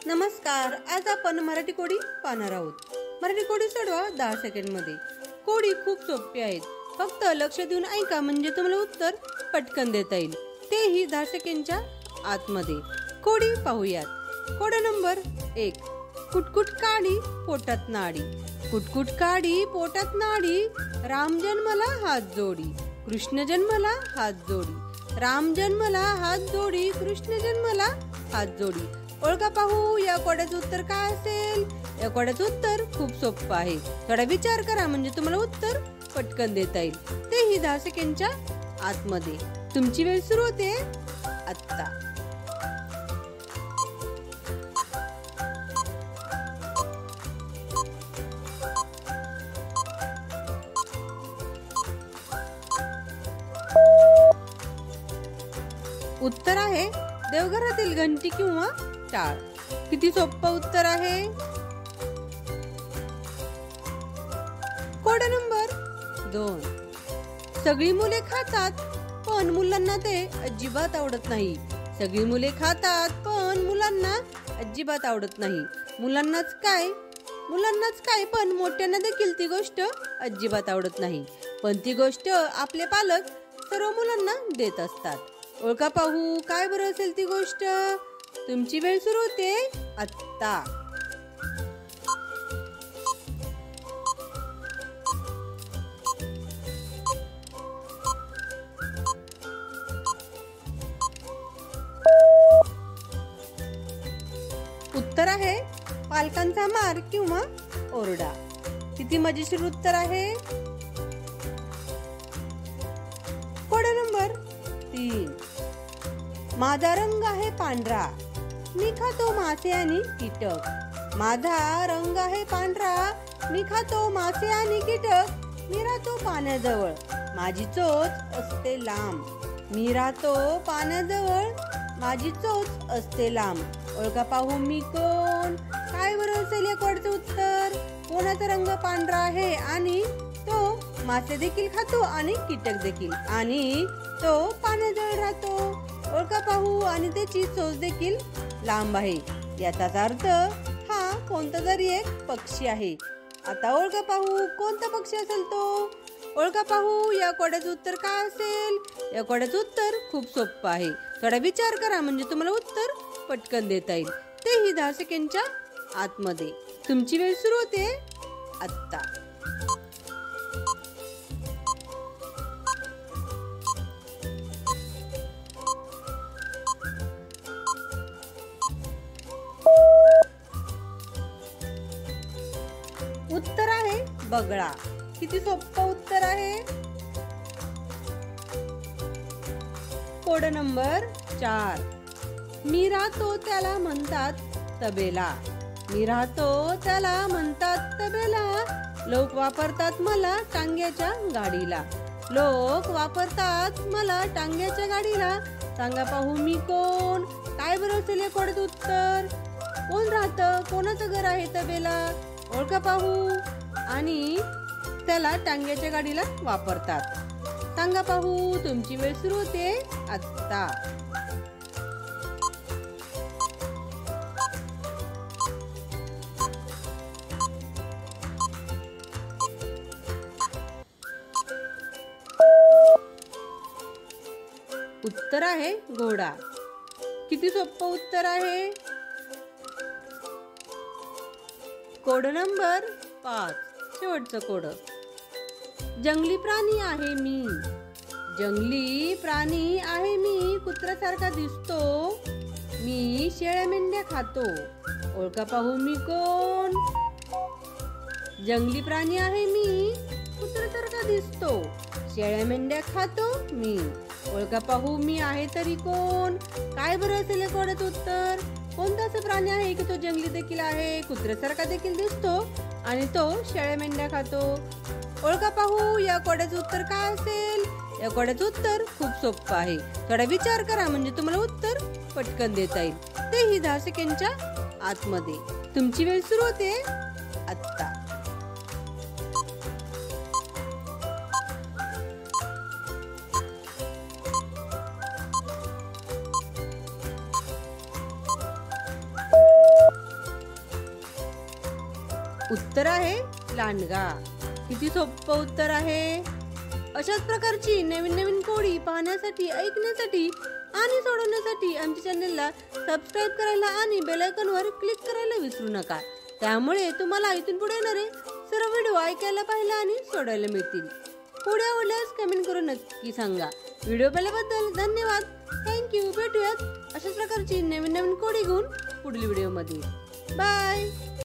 नमस्कार. आज आपण मराठी कोडी पाहणार आहोत. मराठी कोडी सोडवा 10 सेकंड मध्ये. कोडी खूप सोपी आहेत. फक्त लक्ष देऊन ऐका म्हणजे तुम्हाला उत्तर पटकन देता येईल, तेही 10 सेकंडच्या आतमध्ये. कोडी पाहूयात. कोडा नंबर 1. कुटकुट काडी पोटात नाडी. कुटकुट काडी पोटात नाडी, राम जन्मला हात जोडी, कृष्ण जन्मला हात जोडी. राम जन्मला हात जोडी, कृष्ण जन्मला हात जोडी. ओळखा पाहू या कोड्याचं उत्तर काय असेल. या कोड्याचं उत्तर खूप सोपं आहे. थोडा विचार करा म्हणजे तुम्हाला उत्तर पटकन देता येईल, तेही 10 सेकंडच्या आतमध्ये. तुमची वेळ सुरू होते आता. उत्तर आहे देवघरातील घंटी किंवा टाळ. किती सोपं उत्तर आहे. कोडा नंबर 2. सगळी मुले खातात पण मुलांना ते अजिबात आवडत नाही. सगळी मुले खातात पण मुलांना अजिबात आवडत नाही. मुलांनाच काय पण मोठ्यांना देखील ती गोष्ट अजिबात आवडत नाही. पण ती गोष्ट आपले पालक सर्व मुलांना देत असतात. ओळखा पाहू काय बरं असेल ती गोष्ट. तुमची वेळ सुरू होते आता. उत्तर आहे पालकांचा मार किंवा ओरडा. किती मजेशीर उत्तर आहे. कोडा नंबर 3. माझा रंग आहे पांढरा, मी खातो मासे आणि कीटक. माझा रंग आहे पांढरा, मी खातो मासे आणि कीटक. मी राहतो पाण्याजवळ, माझी चोच असते लांब. मी राहतो पाण्याजवळ, माझी चोच असते लांब. ओळखा पाहू मी कोण. काय बरं असेल या कोडचं उत्तर. कोणाचा रंग पांढरा आहे आणि तो मासे देखील खातो आणि कीटक देखील, आणि तो पाण्याजवळ राहतो. ओळखा पाहू आणि त्याची चोच देखील लांब आहे. याचाच अर्थ हा कोणता तरी एक पक्षी आहे. आता ओळखा पाहू कोणता पक्षी असेल तो. ओळखा पाहू या कोड्याचं उत्तर काय असेल. या कोड्याचं उत्तर खूप सोपं आहे. थोडा विचार करा म्हणजे तुम्हाला उत्तर पटकन देता येईल, तेही 10 सेकंडच्या आतमध्ये. तुमची वेळ सुरू होते आता. उत्तर आहे बगळा. किती सोपं उत्तर आहे. Code number 4. मी राहतो त्याला म्हणतात तबेला. मी राहतो त्याला म्हणतात तबेला. लोक वापरतात मला टांग्याच्या गाडीला. लोक वापरतात मला टांग्याच्या गाडीला. सांगा पाहू मी कोण. काय बरं असेल या कोड्याचं उत्तर. कोण राहतं, कोणाचं घर आहे तबेला. ओळखा पाहू आणि त्याला टांग्याच्या गाडीला वापरतात. सांगा पाहू तुमची वेळ सुरू होते आता. उत्तर आहे घोडा. किती सोपं उत्तर आहे. Code number 5. शेवटचं कोड. जंगली प्राणी आहे मी. जंगली प्राणी आहे मी. कुत्र्यासारखा दिसतो. मी शेळ्या मेंढ्या खातो. ओळखा पाहू मी कोण. जंगली प्राणी आहे मी. कुत्र्यासारखा दिसतो. शेळ्या मेंढ्या खातो मी. ओळखा पाहू मी आहे तरी कोण. काय बरं असेल या कोड्याचं उत्तर. कोणता असं प्राणी आहे की तो जंगली देखील आहे, कुत्र्यासारखा देखील दिसतो आणि तो शेळ्या मेंढ्या खातो. ओळखा पाहू या कोड्याचं उत्तर काय असेल. या कोड्याचं उत्तर खूप सोपं आहे. थोडा विचार करा म्हणजे तुम्हाला उत्तर पटकन देता येईल, तेही 10 सेकंडच्या आतमध्ये. तुमची वेळ सुरू होते आता. you उत्तर आहे लांडगा. किती सोपं उत्तर आहे. अशाच प्रकारची नवीन नवीन कोडी पाहण्यासाठी, ऐकण्यासाठी आणि सोडवण्यासाठी आमच्या चॅनलला सबस्क्राईब करायला आणि बेल आयकॉनवर क्लिक करायला विसरू नका. त्यामुळे तुम्हाला इथून पुढे येणारे सर्व व्हिडिओ ऐकायला, पाहायला आणि सोडवायला मिळतील. कोडी आवडल्यास कमेंट करून नक्की सांगा. व्हिडिओ पाहिल्याबद्दल धन्यवाद. थँक्यू. भेटूयात अशाच प्रकारची नवीन नवीन कोडी घेऊन पुढील व्हिडिओमध्ये. बाय.